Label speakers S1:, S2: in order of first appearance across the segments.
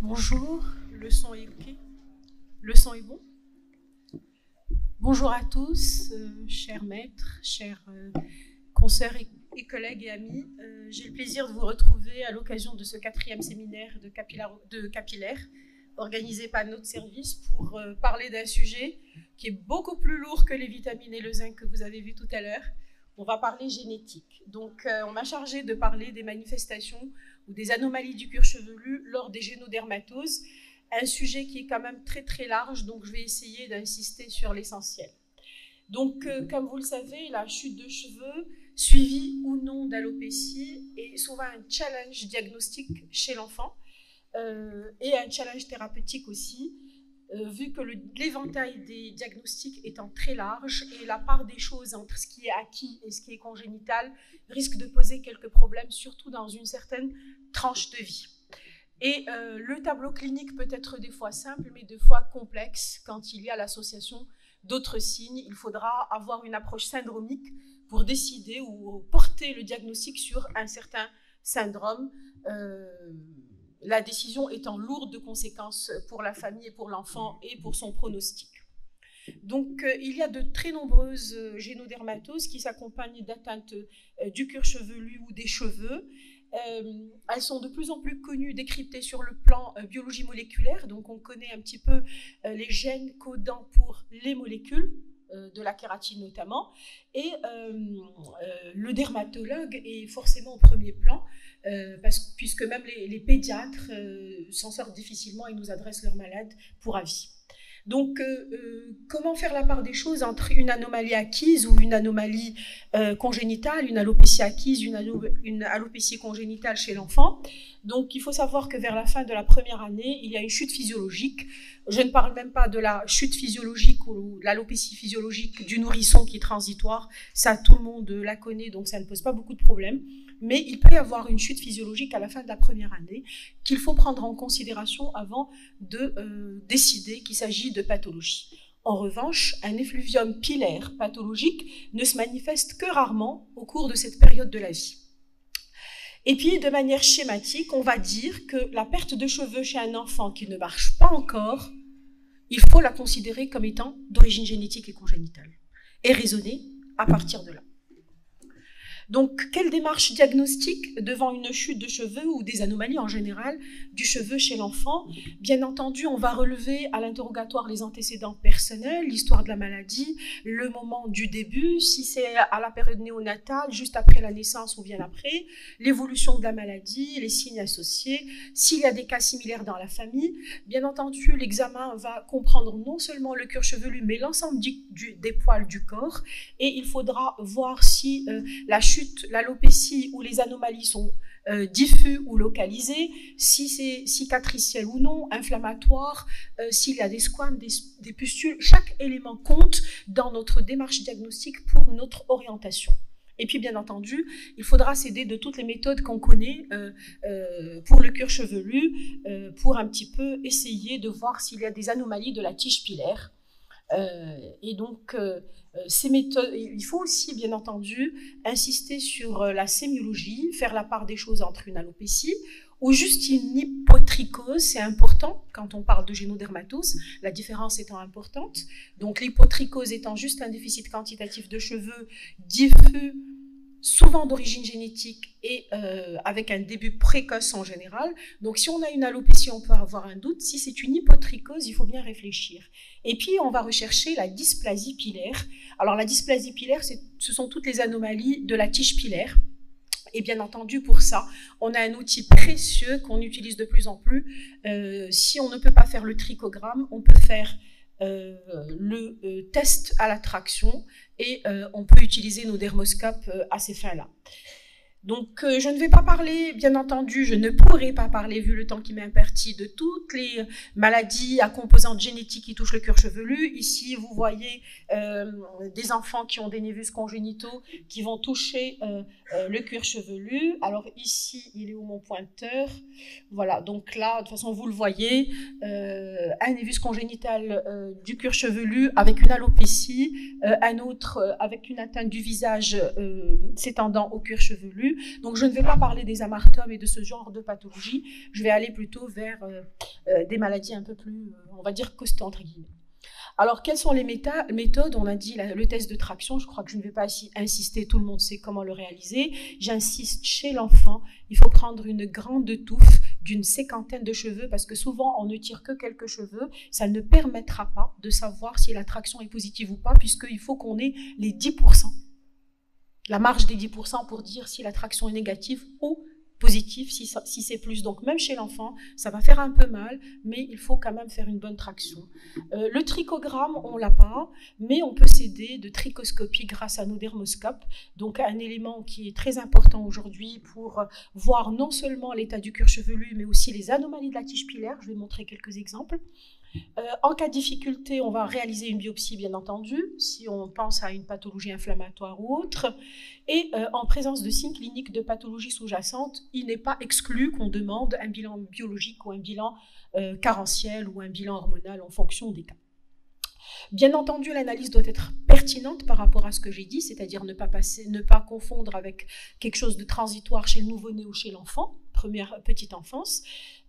S1: Bonjour, le son est OK? Le son est bon? Bonjour à tous, chers maîtres, chers consoeurs et collègues et amis. J'ai le plaisir de vous retrouver à l'occasion de ce 4e séminaire de capillaire organisé par notre service pour parler d'un sujet qui est beaucoup plus lourd que les vitamines et le zinc que vous avez vu tout à l'heure. On va parler génétique. Donc, on m'a chargé de parler des manifestations ou des anomalies du cuir chevelu lors des génodermatoses, un sujet qui est quand même très très large, donc je vais essayer d'insister sur l'essentiel. Donc, comme vous le savez, la chute de cheveux, suivie ou non d'alopécie, est souvent un challenge diagnostique chez l'enfant et un challenge thérapeutique aussi, vu que l'éventail des diagnostics étant très large et la part des choses entre ce qui est acquis et ce qui est congénital risque de poser quelques problèmes, surtout dans une certaine tranche de vie. Et le tableau clinique peut être des fois simple, mais des fois complexe quand il y a l'association d'autres signes. Il faudra avoir une approche syndromique pour décider ou porter le diagnostic sur un certain syndrome, la décision étant lourde de conséquences pour la famille et pour l'enfant et pour son pronostic. Donc, il y a de très nombreuses génodermatoses qui s'accompagnent d'atteintes du cuir chevelu ou des cheveux. Elles sont de plus en plus connues, décryptées sur le plan biologie moléculaire. Donc, on connaît un petit peu les gènes codants pour les molécules, de la kératine notamment. Et le dermatologue est forcément au premier plan, puisque même les pédiatres s'en sortent difficilement et nous adressent leurs malades pour avis. Donc, comment faire la part des choses entre une anomalie acquise ou une anomalie congénitale, une alopécie acquise, une alopécie congénitale chez l'enfant? Donc, il faut savoir que vers la fin de la première année, il y a une chute physiologique. Je ne parle même pas de la chute physiologique ou l'alopécie physiologique du nourrisson qui est transitoire. Ça, tout le monde la connaît, donc ça ne pose pas beaucoup de problèmes. Mais il peut y avoir une chute physiologique à la fin de la première année qu'il faut prendre en considération avant de décider qu'il s'agit de pathologie. En revanche, un effluvium pilaire pathologique ne se manifeste que rarement au cours de cette période de la vie. Et puis, de manière schématique, on va dire que la perte de cheveux chez un enfant qui ne marche pas encore, il faut la considérer comme étant d'origine génétique et congénitale et raisonner à partir de là. Donc, quelle démarche diagnostique devant une chute de cheveux ou des anomalies en général du cheveu chez l'enfant? Bien entendu, on va relever à l'interrogatoire les antécédents personnels, l'histoire de la maladie, le moment du début, si c'est à la période néonatale, juste après la naissance ou bien après, l'évolution de la maladie, les signes associés, s'il y a des cas similaires dans la famille. Bien entendu, l'examen va comprendre non seulement le cuir chevelu, mais l'ensemble des poils du corps, et il faudra voir si la chute, l'alopécie ou les anomalies sont diffus ou localisées, si c'est cicatriciel ou non, inflammatoire, s'il y a des squames, des pustules. Chaque élément compte dans notre démarche diagnostique pour notre orientation. Et puis, bien entendu, il faudra s'aider de toutes les méthodes qu'on connaît pour le cuir chevelu, pour un petit peu essayer de voir s'il y a des anomalies de la tige pilaire. Et donc, ces méthodes, il faut aussi, bien entendu, insister sur la sémiologie, faire la part des choses entre une alopécie ou juste une hypotrichose. C'est important quand on parle de génodermatose, la différence étant importante. Donc, l'hypotrichose étant juste un déficit quantitatif de cheveux diffus, souvent d'origine génétique et avec un début précoce en général. Donc, si on a une alopécie, on peut avoir un doute. Si c'est une hypotrichose, il faut bien réfléchir. Et puis, on va rechercher la dysplasie pilaire. Alors, la dysplasie pilaire, ce sont toutes les anomalies de la tige pilaire. Et bien entendu, pour ça, on a un outil précieux qu'on utilise de plus en plus. Si on ne peut pas faire le trichogramme, on peut faire le test à la traction et on peut utiliser nos dermoscopes à ces fins-là. Donc, je ne vais pas parler, bien entendu, je ne pourrai pas parler, vu le temps qui m'est imparti, de toutes les maladies à composante génétique qui touchent le cuir chevelu. Ici, vous voyez des enfants qui ont des névus congénitaux qui vont toucher le cuir chevelu. Alors ici, il est où mon pointeur? Voilà, donc là, de toute façon, vous le voyez, un névus congénital du cuir chevelu avec une alopécie, un autre avec une atteinte du visage s'étendant au cuir chevelu. Donc, je ne vais pas parler des amartomes et de ce genre de pathologie. Je vais aller plutôt vers des maladies un peu plus, on va dire, costauds, entre guillemets. Alors, quelles sont les méthodes? On a dit le test de traction, je crois que je ne vais pas insister, tout le monde sait comment le réaliser. J'insiste, chez l'enfant, il faut prendre une grande touffe d'une 50aine de cheveux, parce que souvent, on ne tire que quelques cheveux. Ça ne permettra pas de savoir si la traction est positive ou pas, puisqu'il faut qu'on ait les 10%. La marge des 10% pour dire si la traction est négative ou positif si c'est plus. Donc même chez l'enfant, ça va faire un peu mal, mais il faut quand même faire une bonne traction. Le trichogramme, on l'a pas, mais on peut s'aider de trichoscopie grâce à nos dermoscopes. Donc un élément qui est très important aujourd'hui pour voir non seulement l'état du cuir chevelu, mais aussi les anomalies de la tige pilaire. Je vais montrer quelques exemples. En cas de difficulté, on va réaliser une biopsie, bien entendu, si on pense à une pathologie inflammatoire ou autre. Et en présence de signes cliniques de pathologie sous-jacente, il n'est pas exclu qu'on demande un bilan biologique ou un bilan carentiel ou un bilan hormonal en fonction des cas. Bien entendu, l'analyse doit être pertinente par rapport à ce que j'ai dit, c'est-à-dire ne pas confondre avec quelque chose de transitoire chez le nouveau-né ou chez l'enfant, petite enfance.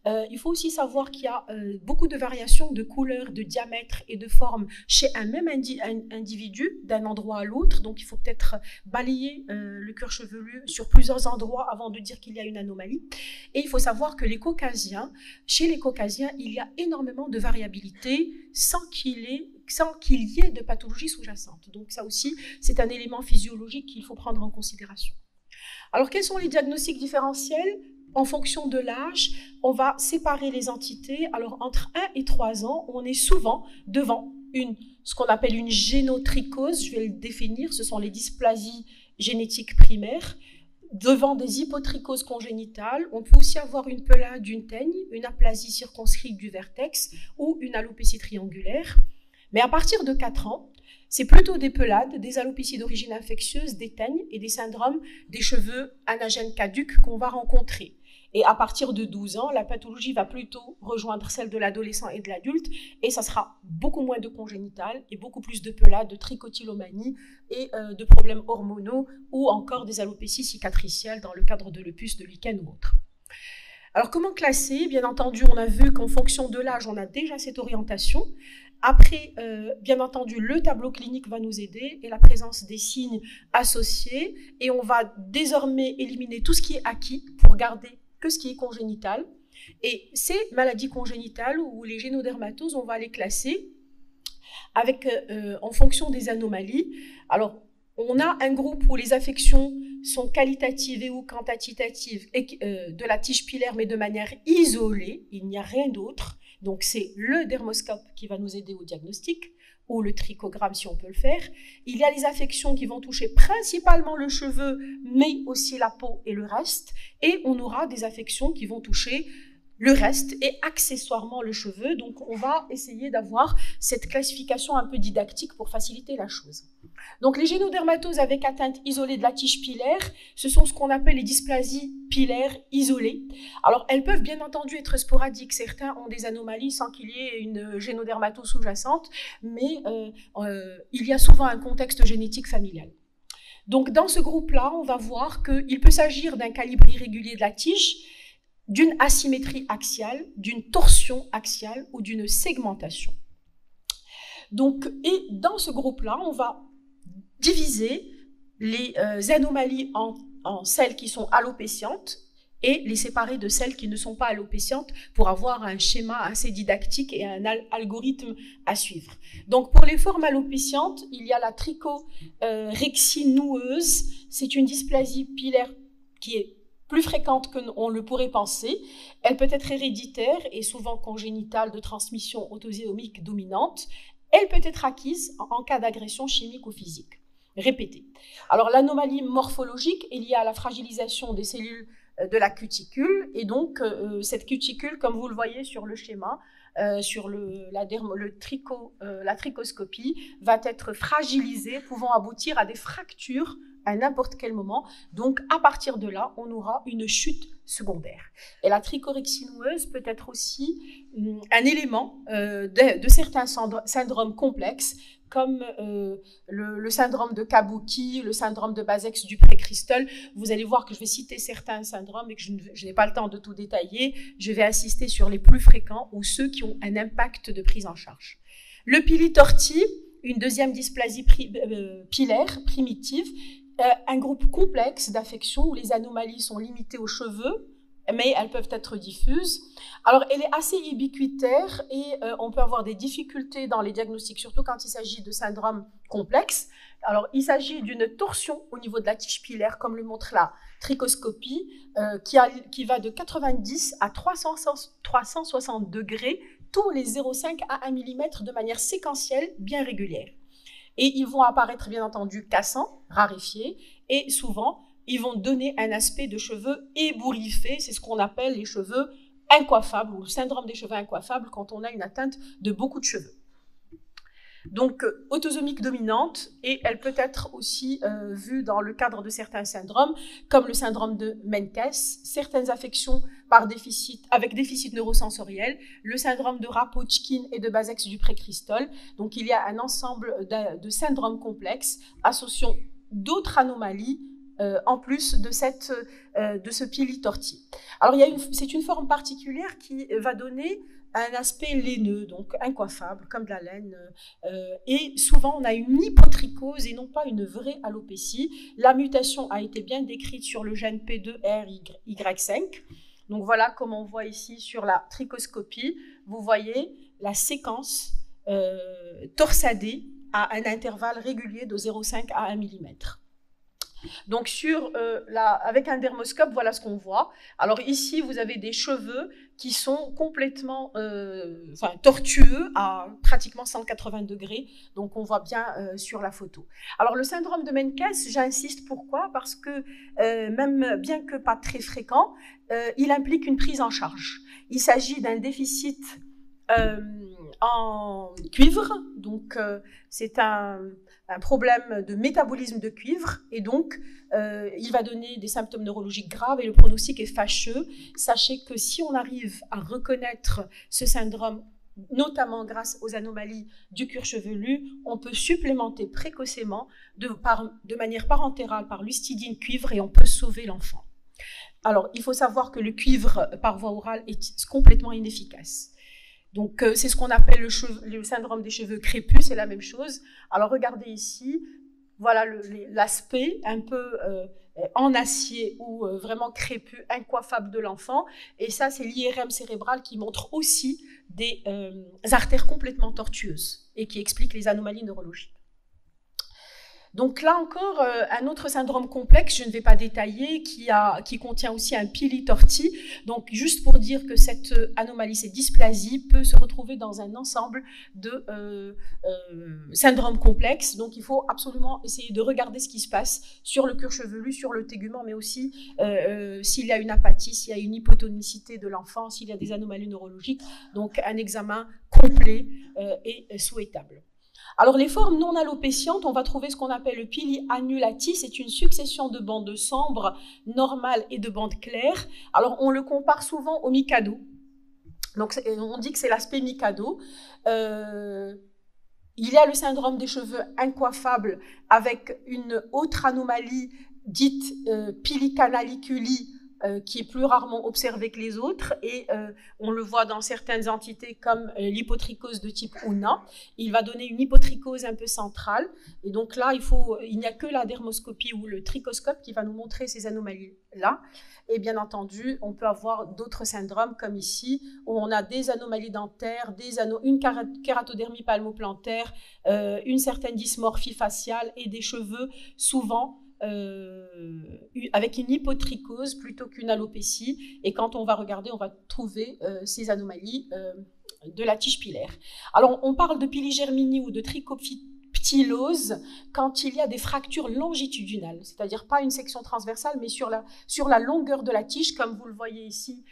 S1: Il faut aussi savoir qu'il y a beaucoup de variations de couleur, de diamètre et de forme chez un même individu d'un endroit à l'autre. Donc il faut peut-être balayer le cuir chevelu sur plusieurs endroits avant de dire qu'il y a une anomalie. Et il faut savoir que chez les caucasiens, il y a énormément de variabilité sans qu'il y ait de pathologie sous-jacente. Donc ça aussi, c'est un élément physiologique qu'il faut prendre en considération. Alors quels sont les diagnostics différentiels? En fonction de l'âge, on va séparer les entités. Alors, entre 1 et 3 ans, on est souvent devant ce qu'on appelle une génotrichose. Je vais le définir, ce sont les dysplasies génétiques primaires. Devant des hypotrichoses congénitales, on peut aussi avoir une pelade d'une teigne, une aplasie circonscrite du vertex ou une alopécie triangulaire. Mais à partir de 4 ans, c'est plutôt des pelades, des alopécies d'origine infectieuse, des teignes et des syndromes des cheveux anagènes caducs qu'on va rencontrer. Et à partir de 12 ans, la pathologie va plutôt rejoindre celle de l'adolescent et de l'adulte, et ça sera beaucoup moins de congénital et beaucoup plus de pelades, de trichotillomanie et de problèmes hormonaux ou encore des alopécies cicatricielles dans le cadre de lupus, de lichen ou autre. Alors comment classer? Bien entendu, on a vu qu'en fonction de l'âge, on a déjà cette orientation. Après, bien entendu, le tableau clinique va nous aider et la présence des signes associés, et on va désormais éliminer tout ce qui est acquis pour garder que ce qui est congénital. Et ces maladies congénitales ou les génodermatoses, on va les classer en fonction des anomalies. Alors, on a un groupe où les affections sont qualitatives et ou quantitatives de la tige pilaire, mais de manière isolée, il n'y a rien d'autre. Donc, c'est le dermoscope qui va nous aider au diagnostic, ou le trichogramme si on peut le faire. Il y a les affections qui vont toucher principalement le cheveu, mais aussi la peau et le reste. Et on aura des affections qui vont toucher le reste et accessoirement le cheveu. Donc, on va essayer d'avoir cette classification un peu didactique pour faciliter la chose. Donc, les génodermatoses avec atteinte isolée de la tige pilaire, ce sont ce qu'on appelle les dysplasies pilaires isolées. Alors, elles peuvent bien entendu être sporadiques. Certains ont des anomalies sans qu'il y ait une génodermatose sous-jacente, mais il y a souvent un contexte génétique familial. Donc, dans ce groupe-là, on va voir qu'il peut s'agir d'un calibre irrégulier de la tige, d'une asymétrie axiale, d'une torsion axiale ou d'une segmentation. Donc, et dans ce groupe-là, on va diviser les anomalies en celles qui sont alopécientes et les séparer de celles qui ne sont pas alopécientes pour avoir un schéma assez didactique et un algorithme à suivre. Donc, pour les formes alopécientes, il y a la trichorexie noueuse. C'est une dysplasie pilaire qui est plus fréquente qu'on le pourrait penser. Elle peut être héréditaire et souvent congénitale de transmission autosomique dominante. Elle peut être acquise en cas d'agression chimique ou physique répétée. Alors, l'anomalie morphologique est liée à la fragilisation des cellules de la cuticule, et donc cette cuticule, comme vous le voyez sur le schéma, sur la trichoscopie, va être fragilisée, pouvant aboutir à des fractures à n'importe quel moment. Donc, à partir de là, on aura une chute secondaire. Et la trichorexie noueuse peut être aussi un élément de certains syndromes complexes, comme le syndrome de Kabuki, le syndrome de Bassex-Dupré-Crystal. Vous allez voir que je vais citer certains syndromes et que je n'ai pas le temps de tout détailler. Je vais insister sur les plus fréquents ou ceux qui ont un impact de prise en charge. Le pili-torti, une deuxième dysplasie pilaire primitive, un groupe complexe d'affections où les anomalies sont limitées aux cheveux, mais elles peuvent être diffuses. Alors, elle est assez ubiquitaire et on peut avoir des difficultés dans les diagnostics, surtout quand il s'agit de syndromes complexes. Alors, il s'agit d'une torsion au niveau de la tige pilaire, comme le montre la trichoscopie, qui va de 90 à 360 degrés, tous les 0,5 à 1 mm de manière séquentielle, bien régulière. Et ils vont apparaître, bien entendu, cassants, raréfiés, et souvent, ils vont donner un aspect de cheveux ébouriffés. C'est ce qu'on appelle les cheveux incoiffables ou le syndrome des cheveux incoiffables quand on a une atteinte de beaucoup de cheveux. Donc, autosomique dominante, et elle peut être aussi vue dans le cadre de certains syndromes, comme le syndrome de Menkes, certaines affections avec déficit neurosensoriel, le syndrome de Rapp-Hodgkin et de Bassex-Dupré-Crystal. Donc, il y a un ensemble de syndromes complexes associant d'autres anomalies en plus de ce pili-torti. Alors, c'est une forme particulière qui va donner un aspect laineux, donc incoiffable, comme de la laine. Et souvent, on a une hypotrichose et non pas une vraie alopécie. La mutation a été bien décrite sur le gène P2RY5. Donc, voilà, comme on voit ici sur la trichoscopie, vous voyez la séquence torsadée à un intervalle régulier de 0,5 à 1 mm. Donc, avec un dermoscope, voilà ce qu'on voit. Alors ici, vous avez des cheveux qui sont complètement tortueux à pratiquement 180 degrés. Donc, on voit bien sur la photo. Alors, le syndrome de Menkes, j'insiste, pourquoi? Parce que même bien que pas très fréquent, il implique une prise en charge. Il s'agit d'un déficit en cuivre, donc c'est un problème de métabolisme de cuivre, et donc il va donner des symptômes neurologiques graves et le pronostic est fâcheux. Sachez que si on arrive à reconnaître ce syndrome, notamment grâce aux anomalies du cuir chevelu, on peut supplémenter précocement de manière parentérale par l'histidine cuivre et on peut sauver l'enfant. Alors, il faut savoir que le cuivre par voie orale est complètement inefficace. Donc, c'est ce qu'on appelle le syndrome des cheveux crépus, c'est la même chose. Alors, regardez ici, voilà l'aspect un peu en acier ou vraiment crépus, incoiffable de l'enfant. Et ça, c'est l'IRM cérébral qui montre aussi des artères complètement tortueuses et qui explique les anomalies neurologiques. Donc là encore, un autre syndrome complexe, je ne vais pas détailler, qui contient aussi un pili-torti. Donc juste pour dire que cette anomalie, cette dysplasie, peut se retrouver dans un ensemble de syndromes complexes. Donc il faut absolument essayer de regarder ce qui se passe sur le cuir chevelu, sur le tégument, mais aussi s'il y a une apathie, s'il y a une hypotonicité de l'enfant, s'il y a des anomalies neurologiques. Donc un examen complet est souhaitable. Alors, les formes non alopécientes, on va trouver ce qu'on appelle le pili annulati. C'est une succession de bandes sombres, normales et de bandes claires. Alors, on le compare souvent au Mikado. Donc, on dit que c'est l'aspect Mikado. Il y a le syndrome des cheveux incoiffables avec une autre anomalie dite pili-canaliculi, qui est plus rarement observé que les autres, et on le voit dans certaines entités comme l'hypotrichose de type Una. Il va donner une hypotrichose un peu centrale, et donc là, il n'y a que la dermoscopie ou le trichoscope qui va nous montrer ces anomalies-là. Et bien entendu, on peut avoir d'autres syndromes comme ici, où on a des anomalies dentaires, une kératodermie palmoplantaire, une certaine dysmorphie faciale et des cheveux souvent avec une hypotrichose plutôt qu'une alopécie, et quand on va regarder, on va trouver ces anomalies de la tige pilaire. Alors, on parle de piligerminie ou de trichoptylose quand il y a des fractures longitudinales, c'est-à-dire pas une section transversale, mais sur la longueur de la tige, comme vous le voyez ici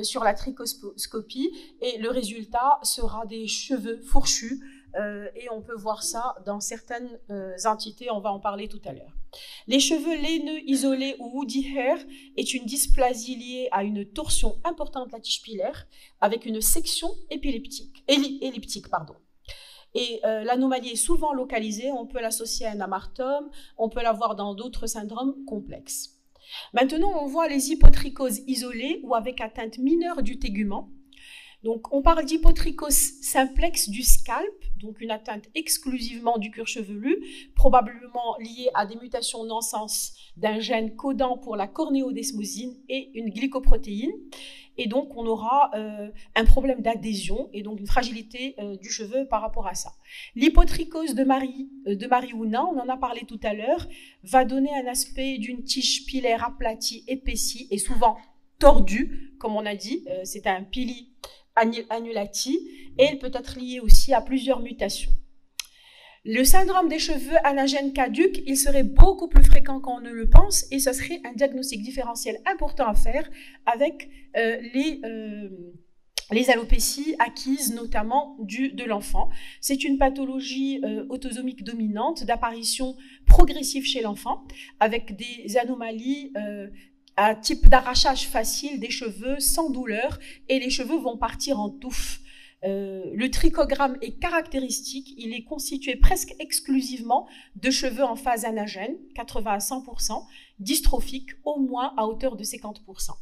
S1: sur la trichoscopie, et le résultat sera des cheveux fourchus, et on peut voir ça dans certaines entités, on va en parler tout à l'heure. Les cheveux laineux, isolés ou woody hair est une dysplasie liée à une torsion importante de la tige pilaire avec une section elliptique. Et l'anomalie est souvent localisée, on peut l'associer à un amartome, on peut l'avoir dans d'autres syndromes complexes. Maintenant, on voit les hypotrichoses isolées ou avec atteinte mineure du tégument. Donc, on parle d'hypotrichose simplex du scalp, donc une atteinte exclusivement du cuir chevelu, probablement liée à des mutations non-sens d'un gène codant pour la cornéodesmosine et une glycoprotéine. Et donc, on aura un problème d'adhésion et donc une fragilité du cheveu par rapport à ça. L'hypotrichose de Marie-Ouna, on en a parlé tout à l'heure, va donner un aspect d'une tige pilaire aplatie, épaissie et souvent tordue, comme on a dit, c'est un pili annulati, et elle peut être liée aussi à plusieurs mutations. Le syndrome des cheveux anagènes caducs, il serait beaucoup plus fréquent qu'on ne le pense, et ce serait un diagnostic différentiel important à faire avec les alopécies acquises notamment de l'enfant. C'est une pathologie autosomique dominante d'apparition progressive chez l'enfant, avec des anomalies un type d'arrachage facile des cheveux sans douleur et les cheveux vont partir en touffe. Le trichogramme est caractéristique, il est constitué presque exclusivement de cheveux en phase anagène, 80 à 100%, dystrophique au moins à hauteur de 50%.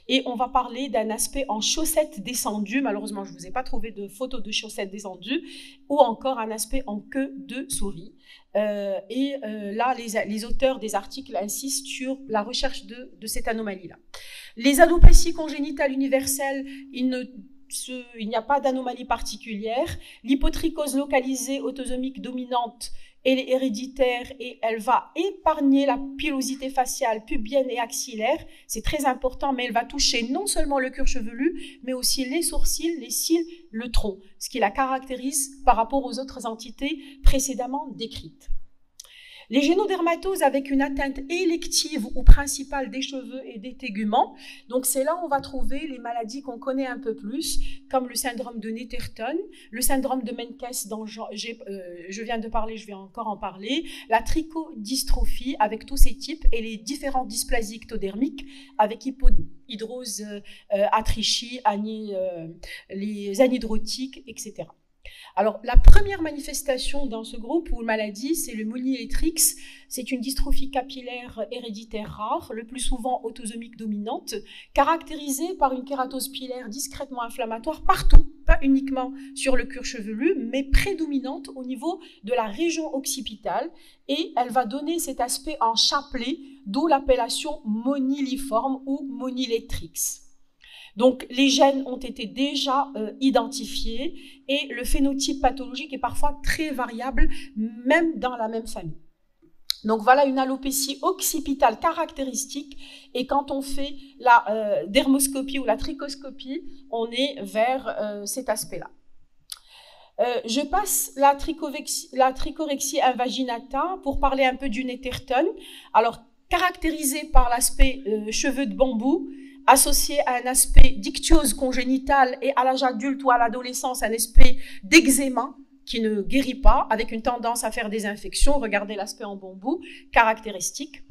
S1: Et on va parler d'un aspect en chaussettes descendues, malheureusement je ne vous ai pas trouvé de photos de chaussettes descendues, ou encore un aspect en queue de souris. Là, les auteurs des articles insistent sur la recherche de cette anomalie-là. Les alopécies congénitales universelles, il n'y a pas d'anomalie particulière. L'hypotrichose localisée autosomique dominante, elle est héréditaire et elle va épargner la pilosité faciale, pubienne et axillaire. C'est très important, mais elle va toucher non seulement le cuir chevelu, mais aussi les sourcils, les cils, le tronc, ce qui la caractérise par rapport aux autres entités précédemment décrites. Les génodermatoses avec une atteinte élective ou principale des cheveux et des téguments, donc c'est là où on va trouver les maladies qu'on connaît un peu plus, comme le syndrome de Netterton, le syndrome de Menkes dont je viens de parler, je vais encore en parler, la trichodystrophie avec tous ces types et les différentes dysplasies ectodermiques avec hypohidrose, atrichie, les anhydrotiques, etc. Alors, la première manifestation dans ce groupe ou maladie, c'est le Monier-Trix. C'est une dystrophie capillaire héréditaire rare, le plus souvent autosomique dominante, caractérisée par une kératose pilaire discrètement inflammatoire partout, pas uniquement sur le cuir chevelu, mais prédominante au niveau de la région occipitale. Et elle va donner cet aspect en chapelet, d'où l'appellation moniliforme ou Monier-Trix. Donc, les gènes ont été déjà identifiés et le phénotype pathologique est parfois très variable, même dans la même famille. Donc, voilà une alopécie occipitale caractéristique et quand on fait la dermoscopie ou la trichoscopie, on est vers cet aspect-là. Je passe la trichorexie invaginata pour parler un peu du Netterton. Alors, caractérisé par l'aspect cheveux de bambou, associé à un aspect d'ictiose congénitale et à l'âge adulte ou à l'adolescence, un aspect d'eczéma qui ne guérit pas, avec une tendance à faire des infections. Regardez l'aspect en bambou, caractéristique.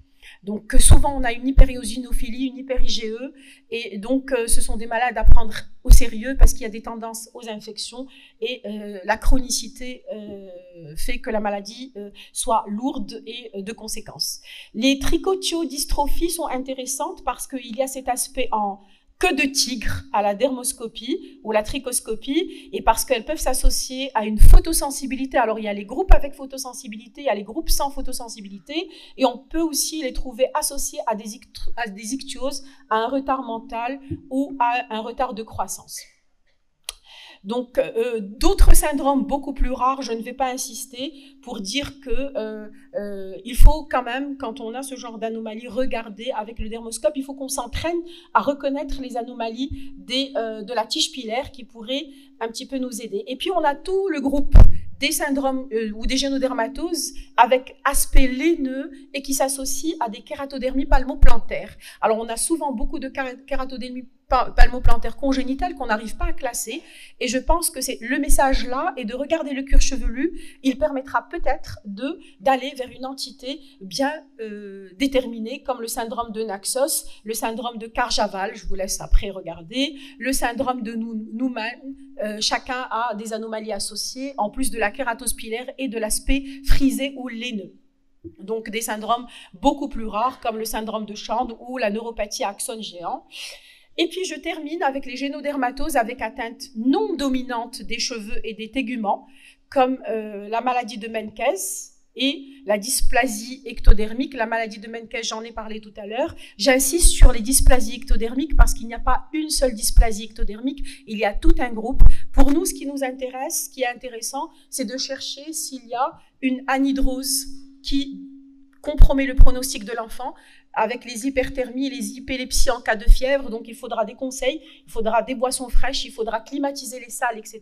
S1: Donc souvent on a une hyperiosinophilie, une hyper-IgE, et donc ce sont des malades à prendre au sérieux parce qu'il y a des tendances aux infections et la chronicité fait que la maladie soit lourde et de conséquences. Les trichotiodystrophies sont intéressantes parce qu'il y a cet aspect en queue de tigre à la dermoscopie ou la trichoscopie et parce qu'elles peuvent s'associer à une photosensibilité. Alors il y a les groupes avec photosensibilité, il y a les groupes sans photosensibilité et on peut aussi les trouver associés à des ictioses, à un retard mental ou à un retard de croissance. Donc, d'autres syndromes beaucoup plus rares, je ne vais pas insister pour dire que il faut quand même, quand on a ce genre d'anomalie, regarder avec le dermoscope. Il faut qu'on s'entraîne à reconnaître les anomalies de la tige pilaire qui pourraient un petit peu nous aider. Et puis, on a tout le groupe des syndromes ou des génodermatoses avec aspect laineux et qui s'associent à des kératodermies palmoplantaires. Alors, on a souvent beaucoup de kératodermies palmoplantaire congénital qu'on n'arrive pas à classer. Et je pense que c'est le message là, et de regarder le cuir chevelu, il permettra peut-être d'aller vers une entité bien déterminée, comme le syndrome de Naxos, le syndrome de Kharjaval, je vous laisse après regarder, le syndrome de Neumann. Chacun a des anomalies associées, en plus de la kératose pilaire et de l'aspect frisé ou laineux. Donc des syndromes beaucoup plus rares, comme le syndrome de Chand ou la neuropathie à axone géant. Et puis je termine avec les génodermatoses avec atteinte non dominante des cheveux et des téguments, comme la maladie de Menkes et la dysplasie ectodermique. La maladie de Menkes, j'en ai parlé tout à l'heure. J'insiste sur les dysplasies ectodermiques parce qu'il n'y a pas une seule dysplasie ectodermique, il y a tout un groupe. Pour nous, ce qui nous intéresse, ce qui est intéressant, c'est de chercher s'il y a une anhydrose qui compromet le pronostic de l'enfant, avec les hyperthermies, les hypélepsies en cas de fièvre. Donc il faudra des conseils, il faudra des boissons fraîches, il faudra climatiser les salles, etc.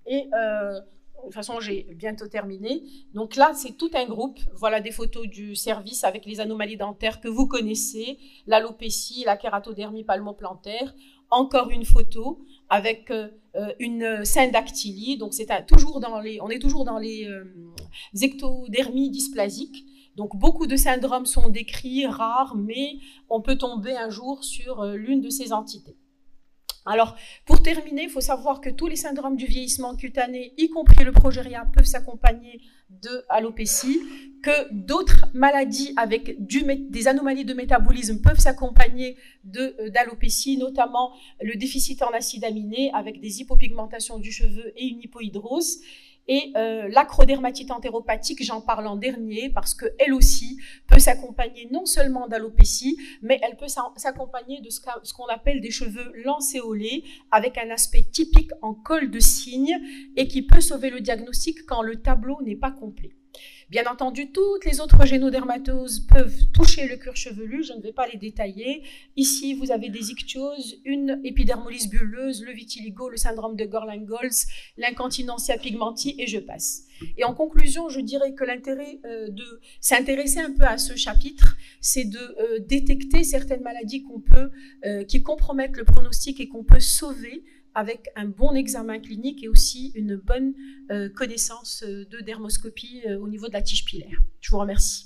S1: Et de toute façon, j'ai bientôt terminé. Donc là, c'est tout un groupe. Voilà des photos du service avec les anomalies dentaires que vous connaissez, l'alopécie, la kératodermie palmoplantaire. Encore une photo avec une syndactylie. Donc on est toujours dans les ectodermies dysplasiques. Donc, beaucoup de syndromes sont décrits, rares, mais on peut tomber un jour sur l'une de ces entités. Alors, pour terminer, il faut savoir que tous les syndromes du vieillissement cutané, y compris le progéria, peuvent s'accompagner de alopécie, que d'autres maladies avec des anomalies de métabolisme peuvent s'accompagner d'alopécie, notamment le déficit en acides aminés avec des hypopigmentations du cheveu et une hypohydrose. Et l'acrodermatite entéropathique, j'en parle en dernier, parce qu'elle aussi peut s'accompagner non seulement d'alopécie, mais elle peut s'accompagner de ce qu'on appelle des cheveux lancéolés, avec un aspect typique en col de cygne, et qui peut sauver le diagnostic quand le tableau n'est pas complet. Bien entendu, toutes les autres génodermatoses peuvent toucher le cuir chevelu, je ne vais pas les détailler. Ici, vous avez des ichtyoses, une épidermolyse bulleuse, le vitiligo, le syndrome de Gorlin-Goltz, l'incontinentia pigmenti, et je passe. Et en conclusion, je dirais que l'intérêt de s'intéresser un peu à ce chapitre, c'est de détecter certaines maladies qui compromettent le pronostic et qu'on peut sauver avec un bon examen clinique et aussi une bonne connaissance de dermoscopie au niveau de la tige pilaire. Je vous remercie.